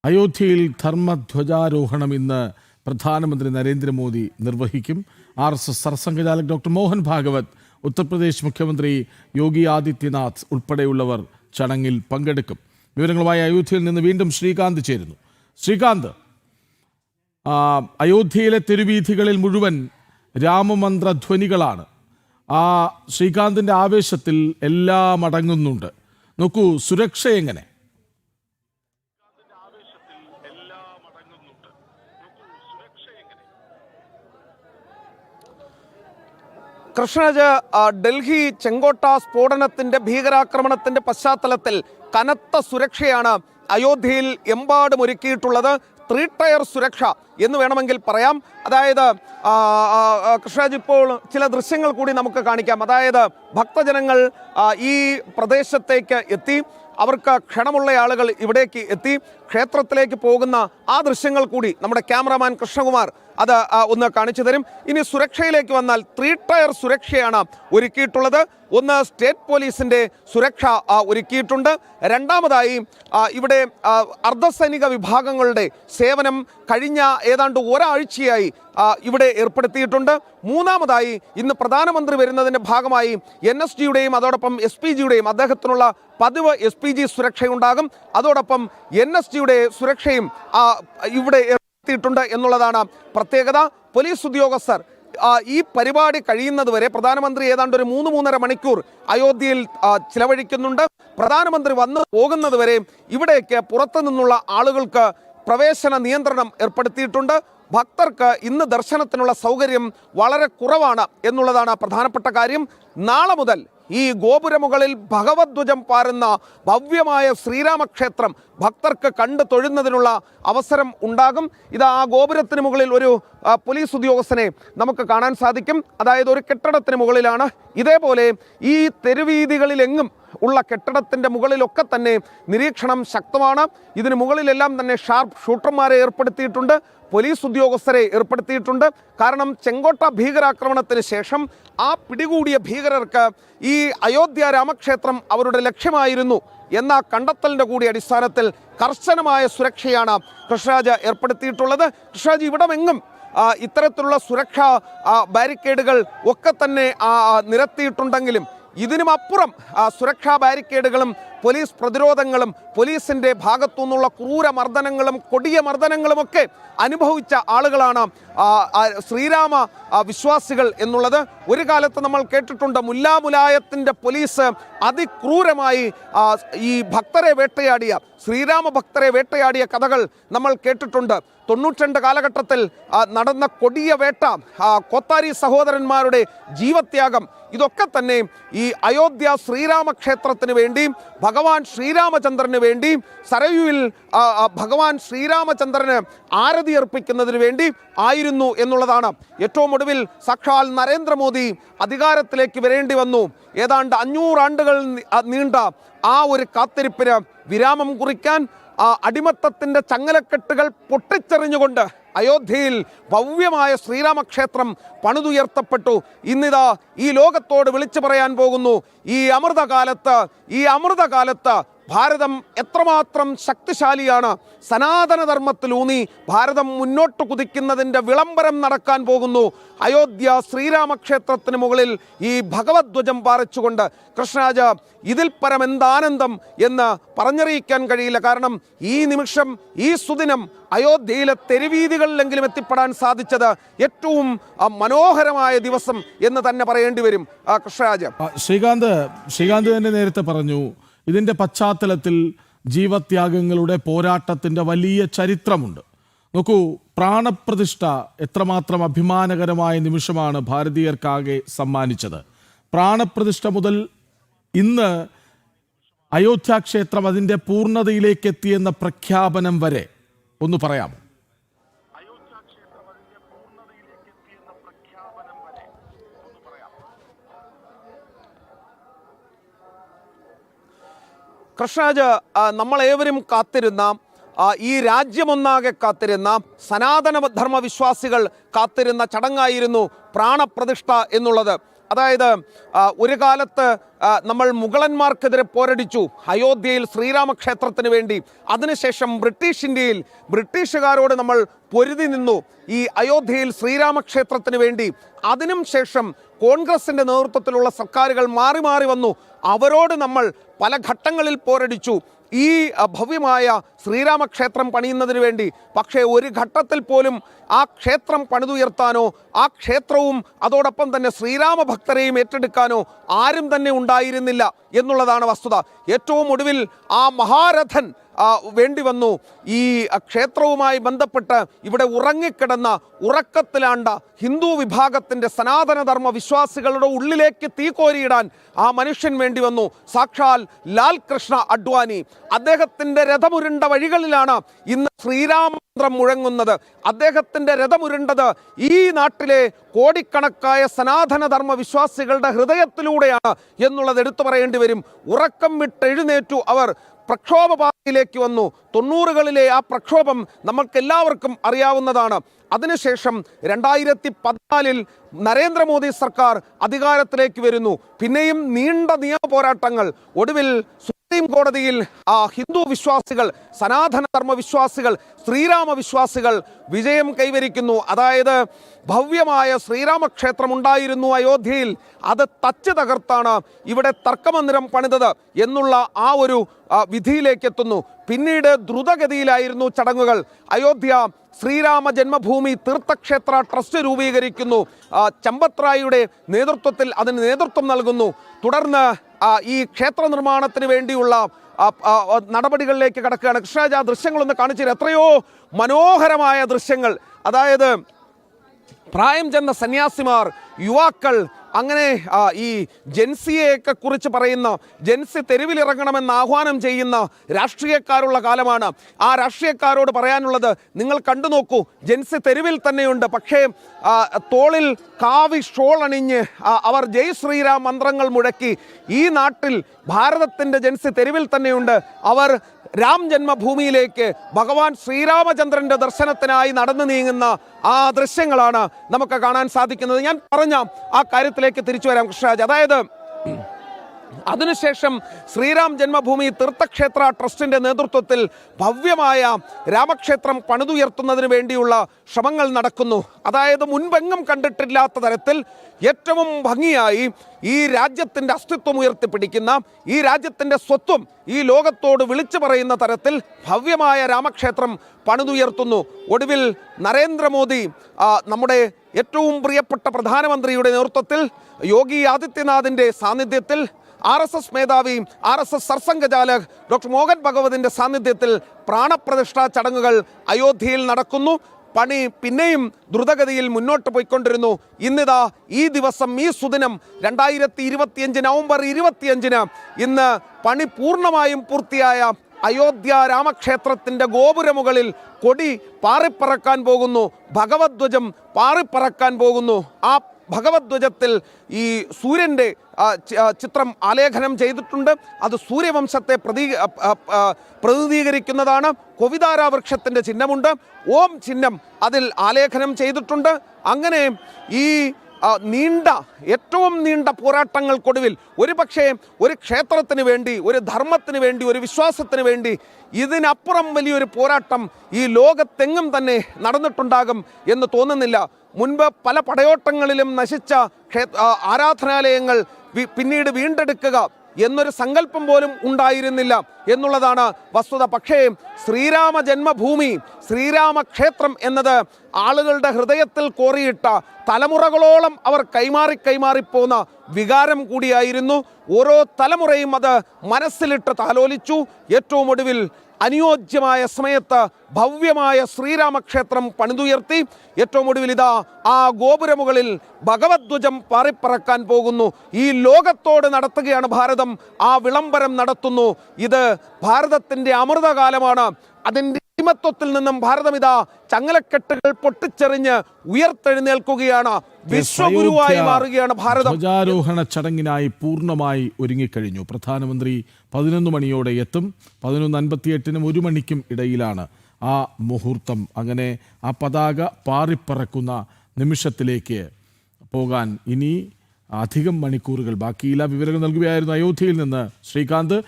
അയോധ്യയിൽ ധർമ്മധ്വജാരോഹണം ഇന്ന് പ്രധാനമന്ത്രി നരേന്ദ്രമോദി നിർവഹിക്കും. RSS സർസംഘചാലക് ഡോക്ടർ മോഹൻ ഭാഗവത്, ഉത്തർപ്രദേശ് മുഖ്യമന്ത്രി യോഗി ആദിത്യനാഥ് ഉൾപ്പെടെയുള്ളവർ ചടങ്ങിൽ പങ്കെടുക്കും. വിവരങ്ങളുമായി അയോധ്യയിൽ നിന്ന് വീണ്ടും ശ്രീകാന്ത് ചേരുന്നു. ശ്രീകാന്ത്, അയോധ്യയിലെ തെരുവീഥികളിൽ മുഴുവൻ രാമമന്ത്രധ്വനികളാണ്. ശ്രീകാന്തിൻ്റെ ആവേശത്തിൽ എല്ലാം അടങ്ങുന്നുണ്ട്. നോക്കൂ, സുരക്ഷ എങ്ങനെ? കൃഷ്ണരാജ്, ഡൽഹി ചെങ്കോട്ട സ്ഫോടനത്തിന്റെ ഭീകരാക്രമണത്തിന്റെ പശ്ചാത്തലത്തിൽ കനത്ത സുരക്ഷയാണ് അയോധ്യയിൽ എമ്പാടും ഒരുക്കിയിട്ടുള്ളത്. 3 ടയർ സുരക്ഷ എന്ന് വേണമെങ്കിൽ പറയാം. അതായത് കൃഷ്ണരാജ്, ഇപ്പോൾ ചില ദൃശ്യങ്ങൾ കൂടി നമുക്ക് കാണിക്കാം. അതായത് ഭക്തജനങ്ങൾ ഈ പ്രദേശത്തേക്ക് എത്തി, അവർക്ക് ക്ഷണമുള്ള ആളുകൾ ഇവിടേക്ക് എത്തി ക്ഷേത്രത്തിലേക്ക് പോകുന്ന ആ ദൃശ്യങ്ങൾ കൂടി നമ്മുടെ ക്യാമറാമാൻ കൃഷ്ണകുമാർ അത് ഒന്ന് കാണിച്ചു തരും. ഇനി സുരക്ഷയിലേക്ക് വന്നാൽ 3 ടയർ സുരക്ഷയാണ് ഒരുക്കിയിട്ടുള്ളത്. ഒന്ന്, സ്റ്റേറ്റ് പോലീസിൻ്റെ സുരക്ഷ ഒരുക്കിയിട്ടുണ്ട്. രണ്ടാമതായി ഇവിടെ അർദ്ധസൈനിക വിഭാഗങ്ങളുടെ സേവനം കഴിഞ്ഞ ഏതാണ്ട് ഒരാഴ്ചയായി ഇവിടെ ഏർപ്പെടുത്തിയിട്ടുണ്ട്. മൂന്നാമതായി, ഇന്ന് പ്രധാനമന്ത്രി വരുന്നതിൻ്റെ ഭാഗമായി NSGയുടെയും അതോടൊപ്പം SPGയുടെയും അദ്ദേഹത്തിനുള്ള പതിവ് SPG സുരക്ഷയുണ്ടാകും. അതോടൊപ്പം NSGയുടെ സുരക്ഷയും ഇവിടെ ഏർപ്പെടുത്തിയിട്ടുണ്ട് എന്നുള്ളതാണ് പ്രത്യേകത. പോലീസ് ഉദ്യോഗസ്ഥർ ഈ പരിപാടി കഴിയുന്നതുവരെ പ്രധാനമന്ത്രി ഏതാണ്ട് ഒരു 3-3.5 മണിക്കൂർ അയോധ്യയിൽ ചിലവഴിക്കുന്നുണ്ട്. പ്രധാനമന്ത്രി വന്നു പോകുന്നത് വരെ ഇവിടേക്ക് പുറത്തു നിന്നുള്ള ആളുകൾക്ക് പ്രവേശന നിയന്ത്രണം ഏർപ്പെടുത്തിയിട്ടുണ്ട്. ഭക്തർക്ക് ഇന്ന് ദർശനത്തിനുള്ള സൗകര്യം വളരെ കുറവാണ് എന്നുള്ളതാണ് പ്രധാനപ്പെട്ട കാര്യം. നാളെ മുതൽ ഈ ഗോപുരമുകളിൽ ഭഗവദ്ധ്വജം പാറുന്ന ഭവ്യമായ ശ്രീരാമക്ഷേത്രം ഭക്തർക്ക് കണ്ടു തൊഴുന്നതിനുള്ള അവസരം ഉണ്ടാകും. ഇത് ആ ഗോപുരത്തിന് മുകളിൽ ഒരു പോലീസ് ഉദ്യോഗസ്ഥനെ നമുക്ക് കാണാൻ സാധിക്കും. അതായത് ഒരു കെട്ടിടത്തിന് മുകളിലാണ്. ഇതേപോലെ ഈ തെരുവീതികളിലെങ്ങും ഉള്ള കെട്ടിടത്തിൻ്റെ മുകളിലൊക്കെ തന്നെ നിരീക്ഷണം ശക്തമാണ്. ഇതിന് മുകളിലെല്ലാം തന്നെ ഷാർപ്പ് ഷൂട്ടർമാരെ ഏർപ്പെടുത്തിയിട്ടുണ്ട്, പോലീസ് ഉദ്യോഗസ്ഥരെ ഏർപ്പെടുത്തിയിട്ടുണ്ട്. കാരണം ചെങ്കോട്ട ഭീകരാക്രമണത്തിന് ശേഷം ആ പിടികൂടിയ ഭീകരർക്ക് ഈ അയോധ്യ രാമക്ഷേത്രം അവരുടെ ലക്ഷ്യമായിരുന്നു എന്ന കണ്ടെത്തലിൻ്റെ കൂടി അടിസ്ഥാനത്തിൽ കർശനമായ സുരക്ഷയാണ് കൃഷ്ണരാജ് ഏർപ്പെടുത്തിയിട്ടുള്ളത്. കൃഷ്ണരാജ്, ഇവിടമെങ്ങും ഇത്തരത്തിലുള്ള സുരക്ഷാ ബാരിക്കേഡുകൾ ഒക്കെ തന്നെ നിരത്തിയിട്ടുണ്ടെങ്കിലും ഇതിനുമപ്പുറം സുരക്ഷാ ബാരിക്കേഡുകളും പോലീസ് പ്രതിരോധങ്ങളും പോലീസിൻ്റെ ഭാഗത്തു നിന്നുള്ള ക്രൂരമർദ്ദനങ്ങളും കൊടിയ മർദ്ദനങ്ങളുമൊക്കെ അനുഭവിച്ച ആളുകളാണ് ശ്രീരാമ വിശ്വാസികൾ എന്നുള്ളത്. ഒരു കാലത്ത് നമ്മൾ കേട്ടിട്ടുണ്ട്, മുല്ലാമുലായത്തിൻ്റെ പോലീസ് അതിക്രൂരമായി ഈ ഭക്തരെ വേട്ടയാടിയ, ശ്രീരാമ ഭക്തരെ വേട്ടയാടിയ കഥകൾ നമ്മൾ കേട്ടിട്ടുണ്ട്. 92 കാലഘട്ടത്തിൽ നടന്ന കൊടിയ വേട്ട, കോത്താരി സഹോദരന്മാരുടെ ജീവത്യാഗം, ഇതൊക്കെ തന്നെ ഈ അയോധ്യ ശ്രീരാമക്ഷേത്രത്തിന് വേണ്ടി, ഭഗവാൻ ശ്രീരാമചന്ദ്രന് വേണ്ടി, സരയുവിൽ ഭഗവാൻ ശ്രീരാമചന്ദ്രന് ആരതി അർപ്പിക്കുന്നതിന് വേണ്ടി ആയിരുന്നു എന്നുള്ളതാണ്. ഏറ്റവും ഒടുവിൽ സാക്ഷാൽ നരേന്ദ്രമോദി അധികാരത്തിലേക്ക് വരേണ്ടി വന്നു. ഏതാണ്ട് 500 ആണ്ടുകൾ നീണ്ട ആ ഒരു കാത്തിരിപ്പിന് വിരാമം കുറിക്കാൻ അടിമത്തത്തിൻ്റെ ചങ്ങലക്കെട്ടുകൾ പൊട്ടിച്ചെറിഞ്ഞുകൊണ്ട് അയോധ്യയിൽ ഭവ്യമായ ശ്രീരാമക്ഷേത്രം പണിതുയർത്തപ്പെട്ടു. ഇന്നിതാ ഈ ലോകത്തോട് വിളിച്ചു പറയാൻ പോകുന്നു, ഈ അമൃതകാലത്ത് ഭാരതം എത്രമാത്രം ശക്തിശാലിയാണ്. സനാതനധർമ്മത്തിലൂന്നി ഭാരതം മുന്നോട്ട് കുതിക്കുന്നതിൻ്റെ വിളംബരം നടക്കാൻ പോകുന്നു. അയോധ്യ ശ്രീരാമക്ഷേത്രത്തിന് മുകളിൽ ഈ ഭഗവദ്ധ്വജം പാറിച്ചുകൊണ്ട് കൃഷ്ണരാജ, ഇതിൽ പരം എന്താനന്ദം എന്ന് പറഞ്ഞറിയിക്കാൻ കഴിയില്ല. കാരണം ഈ നിമിഷം, ഈ സുദിനം അയോധ്യയിലെ തെരുവീതികളിലെങ്കിലും എത്തിപ്പെടാൻ സാധിച്ചത് ഏറ്റവും മനോഹരമായ ദിവസം എന്ന് തന്നെ പറയേണ്ടി വരും. കൃഷ്ണരാജ്, ശ്രീകാന്ത് തന്നെ നേരത്തെ പറഞ്ഞു, ഇതിൻ്റെ പശ്ചാത്തലത്തിൽ ജീവത്യാഗങ്ങളുടെ പോരാട്ടത്തിൻ്റെ വലിയ ചരിത്രമുണ്ട്. നോക്കൂ, പ്രാണപ്രതിഷ്ഠ എത്രമാത്രം അഭിമാനകരമായ നിമിഷമാണ് ഭാരതീയർക്കാകെ സമ്മാനിച്ചത്. പ്രാണപ്രതിഷ്ഠ മുതൽ ഇന്ന് അയോധ്യ ക്ഷേത്രം അതിൻ്റെ പൂർണ്ണതയിലേക്ക് എത്തിയെന്ന പ്രഖ്യാപനം വരെ ഒന്ന് പറയാമോ? കൃഷ്ണരാജ്, നമ്മളേവരും കാത്തിരുന്ന, ഈ രാജ്യമൊന്നാകെ കാത്തിരുന്ന, സനാതന ധർമ്മ വിശ്വാസികൾ കാത്തിരുന്ന ചടങ്ങായിരുന്നു പ്രാണപ്രതിഷ്ഠ എന്നുള്ളത്. അതായത് ഒരു കാലത്ത് നമ്മൾ മുഗളന്മാർക്കെതിരെ പോരടിച്ചു അയോധ്യയിൽ ശ്രീരാമക്ഷേത്രത്തിന് വേണ്ടി. അതിനുശേഷം ബ്രിട്ടീഷ് ഇന്ത്യയിൽ ബ്രിട്ടീഷുകാരോട് നമ്മൾ പൊരുതി നിന്നു ഈ അയോധ്യയിൽ ശ്രീരാമക്ഷേത്രത്തിന് വേണ്ടി. അതിനും ശേഷം കോൺഗ്രസിൻ്റെ നേതൃത്വത്തിലുള്ള സർക്കാരുകൾ മാറി മാറി വന്നു. അവരോട് നമ്മൾ പല ഘട്ടങ്ങളിൽ പോരടിച്ചു ഈ ഭവ്യമായ ശ്രീരാമക്ഷേത്രം പണിയുന്നതിന് വേണ്ടി. പക്ഷേ ഒരു ഘട്ടത്തിൽ പോലും ആ ക്ഷേത്രം പണിതുയർത്താനോ ആ ക്ഷേത്രവും അതോടൊപ്പം തന്നെ ശ്രീരാമ ഭക്തരെയും ഏറ്റെടുക്കാനോ ആരും തന്നെ ഉണ്ടായിരുന്നില്ല എന്നുള്ളതാണ് വസ്തുത. ഏറ്റവും ഒടുവിൽ ആ മഹാരഥൻ വേണ്ടി വന്നു. ഈ ക്ഷേത്രവുമായി ബന്ധപ്പെട്ട് ഇവിടെ ഉറങ്ങിക്കിടന്ന ഉറക്കത്തിലാണ്ട ഹിന്ദു വിഭാഗത്തിൻ്റെ സനാതനധർമ്മ വിശ്വാസികളുടെ ഉള്ളിലേക്ക് തീക്കോരിയിടാൻ ആ മനുഷ്യൻ വേണ്ടി വന്നു. സാക്ഷാൽ ലാൽ കൃഷ്ണ അഡ്വാനി. അദ്ദേഹത്തിൻ്റെ രഥമുരുണ്ട വഴികളിലാണ് ഇന്ന് ശ്രീരാമമന്ത്രം മുഴങ്ങുന്നത്. അദ്ദേഹത്തിൻ്റെ രഥമുരുണ്ടത് ഈ നാട്ടിലെ കോടിക്കണക്കായ സനാതനധർമ്മ വിശ്വാസികളുടെ ഹൃദയത്തിലൂടെയാണ് എന്നുള്ളത് എടുത്തു പറയേണ്ടി വരും. ഉറക്കം വിട്ടെഴുന്നേറ്റു അവർ. പ്രക്ഷോഭപാതയിലേക്ക് വന്നു. 90കളിലെ ആ പ്രക്ഷോഭം നമ്മൾക്കെല്ലാവർക്കും അറിയാവുന്നതാണ്. അതിനുശേഷം 2014 നരേന്ദ്രമോദി സർക്കാർ അധികാരത്തിലേക്ക് വരുന്നു. പിന്നെയും നീണ്ട നിയമ പോരാട്ടങ്ങൾ. ഒടുവിൽ സുപ്രീം കോടതിയിൽ ഹിന്ദു വിശ്വാസികൾ, സനാതനധർമ്മ വിശ്വാസികൾ, ശ്രീരാമ വിശ്വാസികൾ വിജയം കൈവരിക്കുന്നു. അതായത് ഭവ്യമായ ശ്രീരാമക്ഷേത്രം ഉണ്ടായിരുന്നു അയോധ്യയിൽ, അത് തച്ച് തകർത്താണ് ഇവിടെ തർക്കമന്ദിരം പണിതത് എന്നുള്ള ആ ഒരു വിധിയിലേക്ക് എത്തുന്നു. പിന്നീട് ദ്രുതഗതിയിലായിരുന്നു ചടങ്ങുകൾ. അയോധ്യ ശ്രീരാമ ജന്മഭൂമി തീർത്ഥക്ഷേത്ര ട്രസ്റ്റ് രൂപീകരിക്കുന്നു. ചമ്പത് റായിയുടെ നേതൃത്വത്തിൽ അതിന് നേതൃത്വം നൽകുന്നു. തുടർന്ന് ഈ ക്ഷേത്ര നിർമ്മാണത്തിന് വേണ്ടിയുള്ള നടപടികളിലേക്ക് കടക്കുകയാണ്. കൃഷ്ണരാജ്, ആ ദൃശ്യങ്ങളൊന്ന് കാണിച്ചു. എത്രയോ മനോഹരമായ ദൃശ്യങ്ങൾ. അതായത് പ്രായം ചെന്ന സന്യാസിമാർ, യുവാക്കൾ, അങ്ങനെ ഈ ജെൻസിയെയൊക്കെ കുറിച്ച് പറയുന്ന, ജെൻസി തെരുവിലിറങ്ങണമെന്ന് ആഹ്വാനം ചെയ്യുന്ന രാഷ്ട്രീയക്കാരുള്ള കാലമാണ്. ആ രാഷ്ട്രീയക്കാരോട് പറയാനുള്ളത്, നിങ്ങൾ കണ്ടു നോക്കൂ, ജെൻസി തെരുവിൽ തന്നെയുണ്ട്. പക്ഷേ തോളിൽ കാവി ഷോൾ അണിഞ്ഞ് അവർ ജയ് ശ്രീരാം മന്ത്രങ്ങൾ മുഴക്കി. ഈ നാട്ടിൽ ഭാരതത്തിൻ്റെ ജെൻസി തെരുവിൽ തന്നെയുണ്ട്. അവർ രാം ജന്മഭൂമിയിലേക്ക് ഭഗവാൻ ശ്രീരാമചന്ദ്രൻ്റെ ദർശനത്തിനായി നടന്നു നീങ്ങുന്ന ആ ദൃശ്യങ്ങളാണ് നമുക്ക് കാണാൻ സാധിക്കുന്നത്. ഞാൻ പറഞ്ഞ ആ കാര്യത്തിലേക്ക് തിരിച്ചു വരാം കൃഷ്ണരാജ്. അതായത് അതിനുശേഷം ശ്രീരാം ജന്മഭൂമി തീർത്ഥക്ഷേത്ര ട്രസ്റ്റിൻ്റെ നേതൃത്വത്തിൽ ഭവ്യമായ രാമക്ഷേത്രം പണിതുയർത്തുന്നതിന് വേണ്ടിയുള്ള ശ്രമങ്ങൾ നടക്കുന്നു. അതായത് മുൻപെങ്ങും കണ്ടിട്ടില്ലാത്ത തരത്തിൽ ഏറ്റവും ഭംഗിയായി ഈ രാജ്യത്തിൻ്റെ അസ്തിത്വം ഉയർത്തിപ്പിടിക്കുന്ന, ഈ രാജ്യത്തിൻ്റെ സ്വത്വം ഈ ലോകത്തോട് വിളിച്ചു പറയുന്ന തരത്തിൽ ഭവ്യമായ രാമക്ഷേത്രം പണിതുയർത്തുന്നു. ഒടുവിൽ നരേന്ദ്രമോദി, നമ്മുടെ ഏറ്റവും പ്രിയപ്പെട്ട പ്രധാനമന്ത്രിയുടെ നേതൃത്വത്തിൽ, യോഗി ആദിത്യനാഥിൻ്റെ സാന്നിധ്യത്തിൽ, RSS മേധാവി, RSS സർസംഘചാലക് ഡോക്ടർ മോഹൻ ഭഗവതിൻ്റെ സാന്നിധ്യത്തിൽ പ്രാണപ്രതിഷ്ഠാ ചടങ്ങുകൾ അയോധ്യയിൽ നടക്കുന്നു. പണി പിന്നെയും ദ്രുതഗതിയിൽ മുന്നോട്ട് പോയിക്കൊണ്ടിരുന്നു. ഇന്നിതാ ഈ ദിവസം, ഈ സുദിനം 2025 നവംബർ 25 ഇന്ന് പണി പൂർണ്ണമായും പൂർത്തിയായ അയോധ്യ രാമക്ഷേത്രത്തിൻ്റെ ഗോപുരമുകളിൽ കൊടി പാറിപ്പറക്കാൻ പോകുന്നു. ഭഗവദ്ധ്വജം പാറിപ്പറക്കാൻ പോകുന്നു. ആ ഭഗവദ്ധ്വജത്തിൽ ഈ സൂര്യൻ്റെ ചിത്രം ആലേഖനം ചെയ്തിട്ടുണ്ട്. അത് സൂര്യവംശത്തെ പ്രതിനിധീകരിക്കുന്നതാണ്. കൊവിതാര വൃക്ഷത്തിൻ്റെ ചിഹ്നമുണ്ട്. ഓം ചിഹ്നം അതിൽ ആലേഖനം ചെയ്തിട്ടുണ്ട്. അങ്ങനെ ഈ ഏറ്റവും നീണ്ട പോരാട്ടങ്ങൾക്കൊടുവിൽ ഒരുപക്ഷെ ഒരു ക്ഷേത്രത്തിന് വേണ്ടി, ഒരു ധർമ്മത്തിന് വേണ്ടി, ഒരു വിശ്വാസത്തിന് വേണ്ടി ഇതിനപ്പുറം വലിയൊരു പോരാട്ടം ഈ ലോകത്തെങ്ങും തന്നെ നടന്നിട്ടുണ്ടാകും എന്ന് തോന്നുന്നില്ല. മുൻപ് പല പടയോട്ടങ്ങളിലും നശിച്ച ആരാധനാലയങ്ങൾ പിന്നീട് വീണ്ടെടുക്കുക എന്നൊരു സങ്കല്പം പോലും ഉണ്ടായിരുന്നില്ല എന്നുള്ളതാണ് വസ്തുത. പക്ഷേ ശ്രീരാമ ജന്മഭൂമി, ശ്രീരാമക്ഷേത്രം എന്നത് ആളുകളുടെ ഹൃദയത്തിൽ കോറിയിട്ട, തലമുറകളോളം അവർ കൈമാറിപ്പോന്ന വികാരം കൂടിയായിരുന്നു. ഓരോ തലമുറയും അത് മനസ്സിലിട്ട് താലോലിച്ചു. ഏറ്റവും ഒടുവിൽ അനുയോജ്യമായ സമയത്ത് ഭവ്യമായ ശ്രീരാമക്ഷേത്രം പണിതുയർത്തി. ഏറ്റവും ഒടുവിൽ ഇതാ ആ ഗോപുരമുകളിൽ ഭഗവദ്ധ്വജം പാറിപ്പറക്കാൻ പോകുന്നു. ഈ ലോകത്തോട് നടത്തുകയാണ് ഭാരതം, ആ വിളംബരം നടത്തുന്നു. ഇത് ഭാരതത്തിൻ്റെ അമൃതകാലമാണ്. അതിൻ്റെ അടിമത്വത്തിൽ നിന്നും ഭാരതം ഇതാ ചങ്ങലക്കെട്ടുകൾ പൊട്ടിച്ചെറിഞ്ഞ് ഉയർത്തെഴുന്നേൽക്കുകയാണ്. വിശ്വഗുരുവായി മാറുകയാണ് ഭാരതം. ധ്വജാരോഹണ ചടങ്ങിനായി പൂർണ്ണമായി ഒരുങ്ങിക്കഴിഞ്ഞു. പ്രധാനമന്ത്രി 11 മണിയോടെ എത്തും. 11:58 1 മണിക്കും ഇടയിലാണ് ആ മുഹൂർത്തം. അങ്ങനെ ആ പതാക പാറിപ്പറക്കുന്ന നിമിഷത്തിലേക്ക് പോകാൻ ഇനി അധികം മണിക്കൂറുകൾ ബാക്കിയില്ല. വിവരങ്ങൾ നൽകുകയായിരുന്നു അയോധ്യയിൽ നിന്ന് ശ്രീകാന്ത്.